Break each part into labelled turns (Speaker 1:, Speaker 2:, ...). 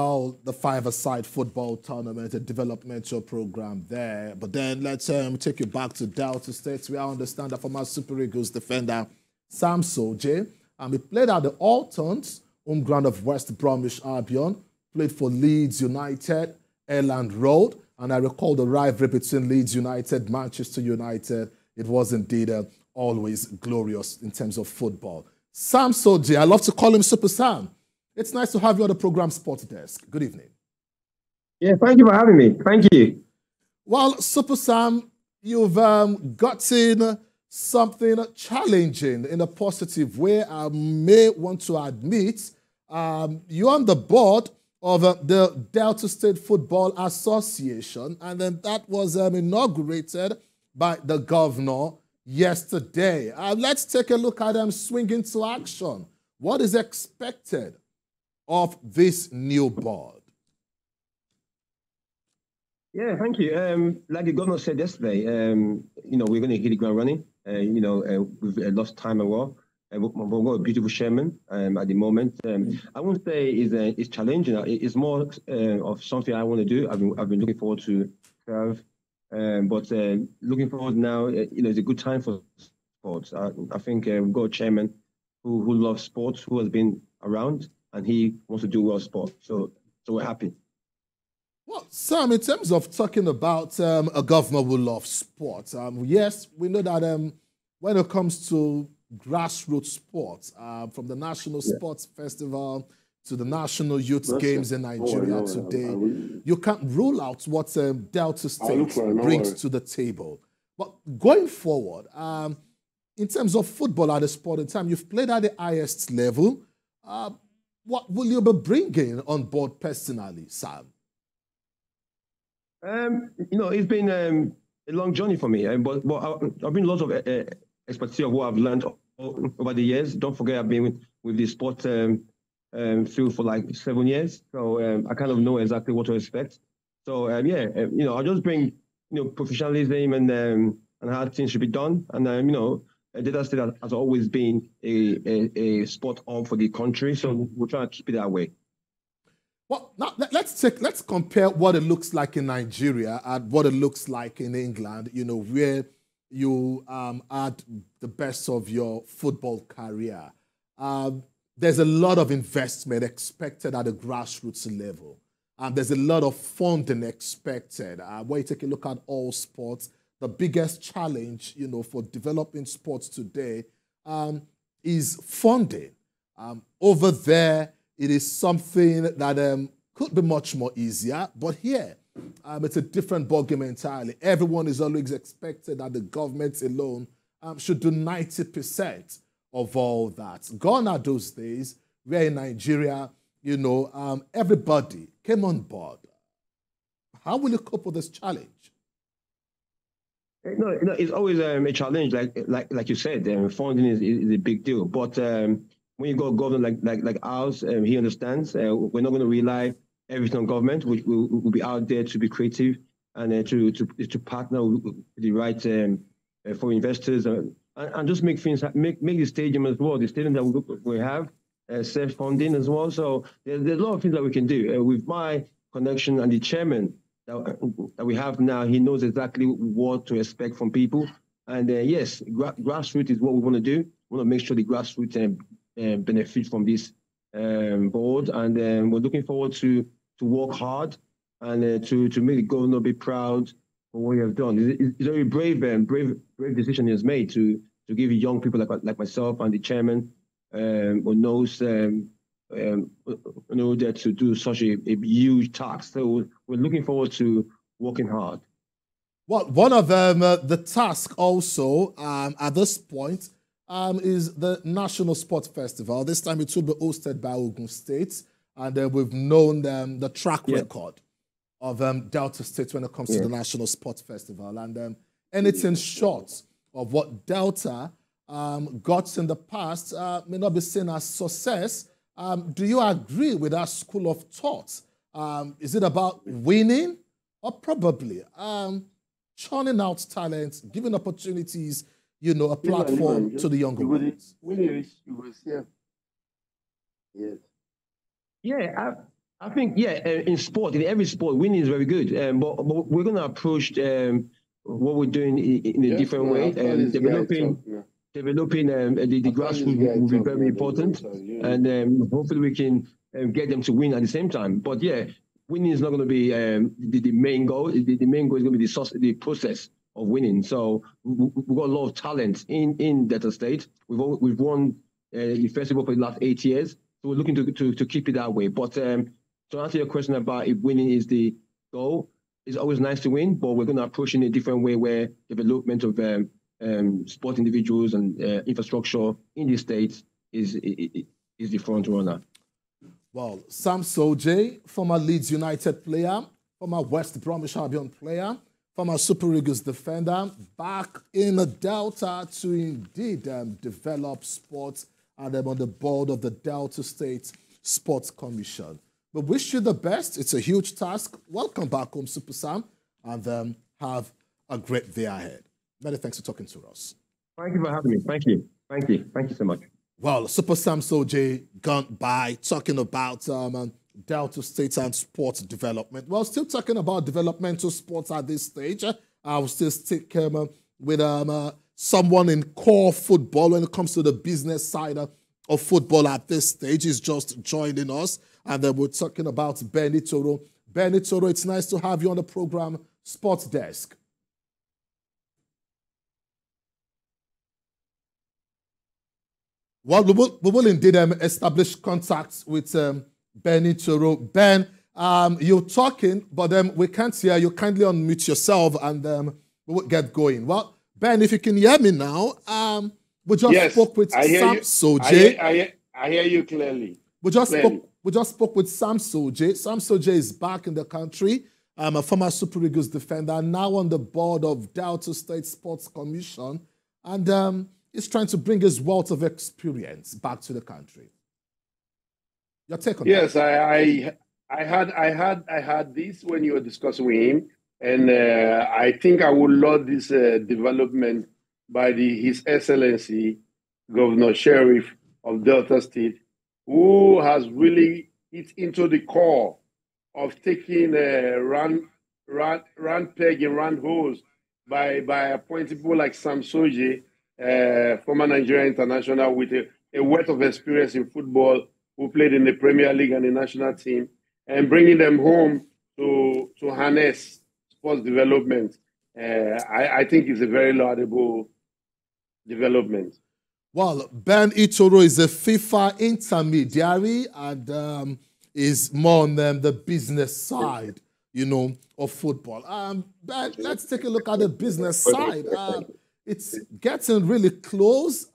Speaker 1: The five-a-side football tournament, a developmental program there. But then let's take you back to Delta State. We understand that former Super Eagles defender Sam Sodje. He played at the Altons, home ground of West Bromwich Albion, played for Leeds United, Elland Road, and I recall the rivalry between Leeds United, Manchester United. It was indeed always glorious in terms of football. Sam Sodje, I love to call him Super Sam. It's nice to have you on the program Sports Desk. Good evening.
Speaker 2: Yeah, thank you for having me. Thank you.
Speaker 1: Well, Super Sam, you've gotten something challenging in a positive way. I may want to admit you're on the board of the Delta State Football Association, and then that was inaugurated by the governor yesterday. Let's take a look at swinging to action. What is expected of this new board?
Speaker 2: Yeah, thank you. Like the governor said yesterday, we're going to hit the ground running. We've lost time as well. We've got a beautiful chairman at the moment. I won't say it's challenging. It's more of something I want to do. I've been looking forward to serve, but looking forward now. It's a good time for sports. I think we've got a chairman who loves sports, who has been around, and he wants to do well sport. So we're happy.
Speaker 1: Well, Sam, in terms of talking about a governor who loves sports, yes, we know that when it comes to grassroots sports, from the National Sports Festival to the National Youth Games in Nigeria today, you can't rule out what Delta State brings to the table. But going forward, in terms of football at this point in time, you've played at the highest level. What will you be bringing on board personally, Sam?
Speaker 2: It's been a long journey for me, but I've been lots of expertise of what I've learned over the years. Don't forget, I've been with the sport field for like 7 years, so I kind of know exactly what to expect. So I'll just bring professionalism and how things should be done, and Delta State has always been a sport hub for the country, so we'll try to keep it that way.
Speaker 1: Well, now let's compare what it looks like in Nigeria and what it looks like in England. Where you had the best of your football career. There's a lot of investment expected at the grassroots level. There's a lot of funding expected. When you take a look at all sports, the biggest challenge, for developing sports today is funding. Over there, it is something that could be much more easier, but here, it's a different ballgame entirely. Everyone is always expected that the government alone should do 90% of all that. Gone are those days where in Nigeria, everybody came on board. How will you cope with this challenge?
Speaker 2: No, it's always a challenge. Like you said, funding is a big deal. But when you got a government like ours, he understands. We're not going to rely everything on government. We'll be out there to be creative and to partner with the right for investors and just make things make the stadium as well. The stadium that we have self-funding as well. So there's a lot of things that we can do with my connection and the chairman that we have now. He knows exactly what to expect from people. And yes, grassroots is what we want to do. We want to make sure the grassroots benefit from this board, and we're looking forward to work hard and to make the governor be proud for what he has done. It's a very brave decision he has made to give young people like myself and the chairman who knows that to do such a huge task. So we're looking forward to working hard.
Speaker 1: Well, one of the tasks also at this point is the National Sports Festival. This time it will be hosted by Ogun State, and we've known the track record of Delta State when it comes to the National Sports Festival, and anything short of what Delta got in the past may not be seen as success. Do you agree with that school of thought? Is it about winning or probably churning out talent, giving opportunities, a platform to the younger ones?
Speaker 3: Yes.
Speaker 2: Yeah, I think, yeah, in sport, in every sport, winning is very good. But we're going to approach what we're doing in a different way. Developing the grassroots will be very important. And hopefully we can get them to win at the same time. But yeah, winning is not going to be the main goal. The main goal is going to be the process of winning. So we've got a lot of talent in Delta State. We've won the festival for the last 8 years. So we're looking to keep it that way. But to answer your question about if winning is the goal, it's always nice to win, but we're going to approach it in a different way where development of sport individuals and infrastructure in the States is the front runner.
Speaker 1: Well, Sam Sodje, former Leeds United player, former West Bromwich Albion player, former Super Eagles defender, back in the Delta to indeed develop sports, and I'm on the board of the Delta State Sports Commission. We wish you the best. It's a huge task. Welcome back home, Super Sam, and have a great day ahead. Many thanks for talking to us.
Speaker 2: Thank you for having me. Thank you. Thank you. Thank you so much.
Speaker 1: Well, Super Sam Sodje gone by talking about Delta State and sports development. Well, still talking about developmental sports at this stage. I will still stick with someone in core football when it comes to the business side of football at this stage. He's just joining us. And then we're talking about Ben Itoro. Ben Itoro, it's nice to have you on the program Sports Desk. Well, we will indeed establish contacts with Ben Itoro. Ben, you're talking, but we can't hear you. Kindly unmute yourself and we will get going. Well, Ben, if you can hear me now, we just spoke with Sam Sodje.
Speaker 3: I hear you clearly.
Speaker 1: We just spoke with Sam Sodje. Sam Sodje is back in the country. A former Super Eagles defender, now on the board of Delta State Sports Commission, and he's trying to bring his wealth of experience back to the country. Your take on that?
Speaker 3: Yes, I had this when you were discussing with him, and I think I would love this development by His Excellency Governor Sheriff of Delta State, who has really hit into the core of taking round peg and round holes by appointing people like Sam Sodje, former Nigerian international with a wealth of experience in football, who played in the Premier League and the national team, and bringing them home to harness sports development. I think it's a very laudable development.
Speaker 1: Well, Ben Itoro is a FIFA intermediary and is more on the business side, of football. Ben, let's take a look at the business side. It's getting really close.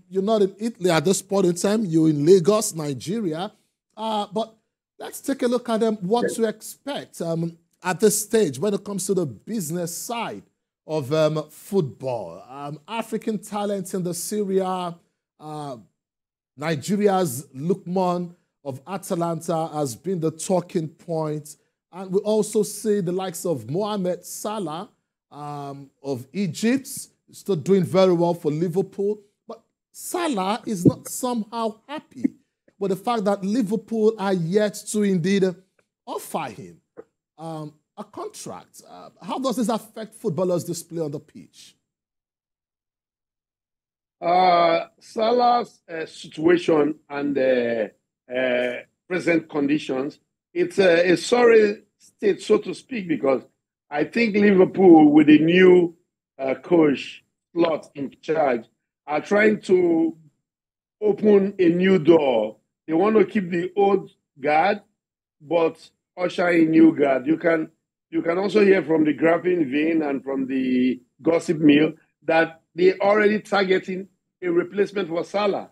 Speaker 1: You're not in Italy at this point in time. You're in Lagos, Nigeria. But let's take a look at what to expect at this stage when it comes to the business side of football. African talent in the Syria, Nigeria's Lukman of Atalanta has been the talking point. And we also see the likes of Mohamed Salah of Egypt, still doing very well for Liverpool. But Salah is not somehow happy with the fact that Liverpool are yet to indeed offer him a contract. How does this affect footballers' display on the pitch?
Speaker 3: Salah's situation and present conditions, it's a sorry state, so to speak, because I think Liverpool, with the new coach Slot in charge, are trying to open a new door. They want to keep the old guard, but usher in new guard. You can also hear from the graphing vein and from the gossip mill that they're already targeting a replacement for Salah.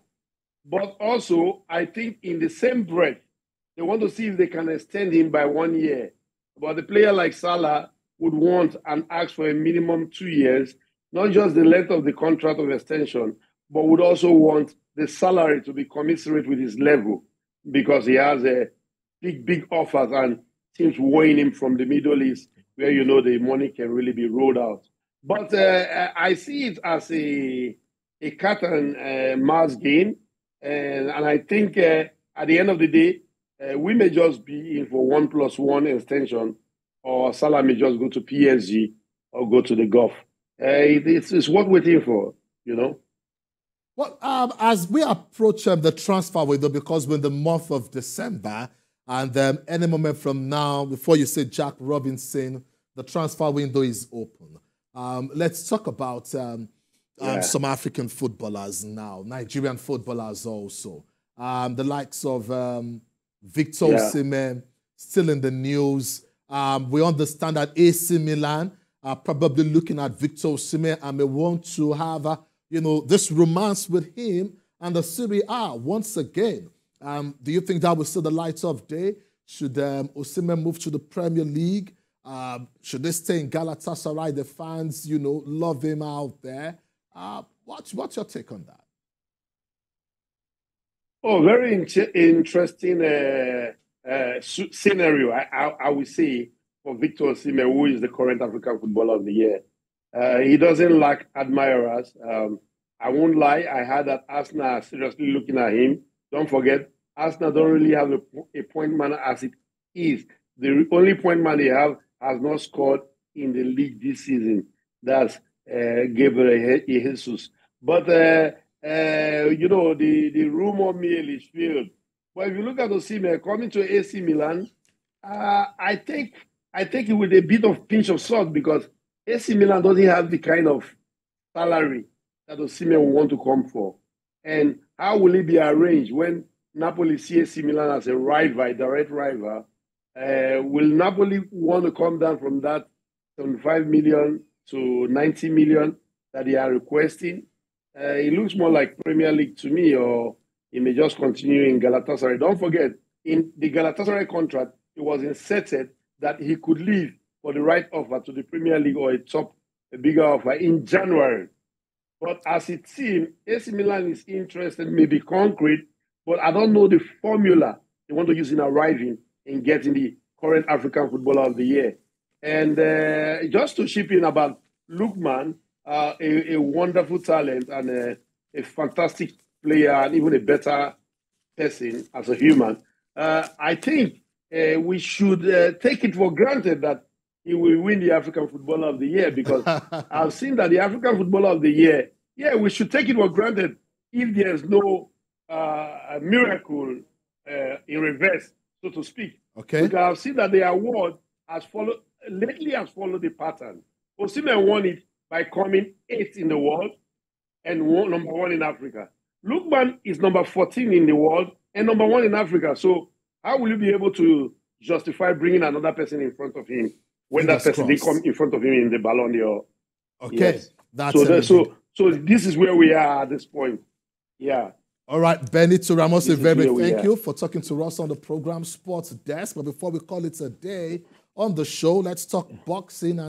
Speaker 3: But also, I think in the same breath, they want to see if they can extend him by 1 year. But the player like Salah would want and ask for a minimum 2 years, not just the length of the contract of extension, but would also want the salary to be commensurate with his level, because he has a big offers and teams weighing him from the Middle East, where the money can really be rolled out. But I see it as a cat and mouse game, and I think at the end of the day, we may just be in for 1+1 extension, or Salah may just go to PSG or go to the Gulf. It's worth waiting for, you know.
Speaker 1: Well, as we approach the transfer window, because we're in the month of December, and any moment from now, before you say Jack Robinson, the transfer window is open. Let's talk about some African footballers now, Nigerian footballers also. The likes of Victor Osimhen, still in the news. We understand that AC Milan are probably looking at Victor Osimhen and may want to have, this romance with him and the Serie A once again. Do you think that will see the light of day? Should Osimhen move to the Premier League? Should they stay in Galatasaray? The fans, love him out there. What's your take on that?
Speaker 3: Oh, very interesting scenario, I would say, for Victor Osimhen, who is the current African Footballer of the Year. He doesn't lack admirers. I won't lie, I heard that Arsenal are seriously looking at him. Don't forget, Arsenal don't really have a point man as it is. The only point man they have has not scored in the league this season. That's Gabriel Jesus. But, the rumor mill is filled. But if you look at Osimhen coming to AC Milan, I think it with a bit of pinch of salt, because AC Milan doesn't have the kind of salary that Osimhen will want to come for. And how will it be arranged when Napoli see AC Milan as a rival, a direct rival? Will Napoli want to come down from that 75 million to 90 million that they are requesting? It looks more like Premier League to me, or he may just continue in Galatasaray. Don't forget, in the Galatasaray contract, it was inserted that he could leave for the right offer to the Premier League or a bigger offer in January. But as it seems, AC Milan is interested, maybe concrete, but I don't know the formula they want to use in arriving in getting the current African Footballer of the Year. And just to chip in about Lookman, a wonderful talent and a fantastic player, and even a better person as a human, I think we should take it for granted that he will win the African Footballer of the Year, because I've seen that the African Footballer of the Year, we should take it for granted if there's no miracle in reverse, so to speak.
Speaker 1: Okay.
Speaker 3: Because I've seen that the award has followed the pattern. Osimhen won it by coming 8th in the world and number 1 in Africa. Lookman is number 14 in the world and number 1 in Africa. So how will you be able to justify bringing another person in front of him when that person didn't come in front of him in the Ballon d'Or?
Speaker 1: Okay.
Speaker 3: Yes. So this is where we are at this point. Yeah.
Speaker 1: All right, Benito Ramos, thank you for talking to us on the program Sports Desk. But before we call it a day on the show, let's talk boxing.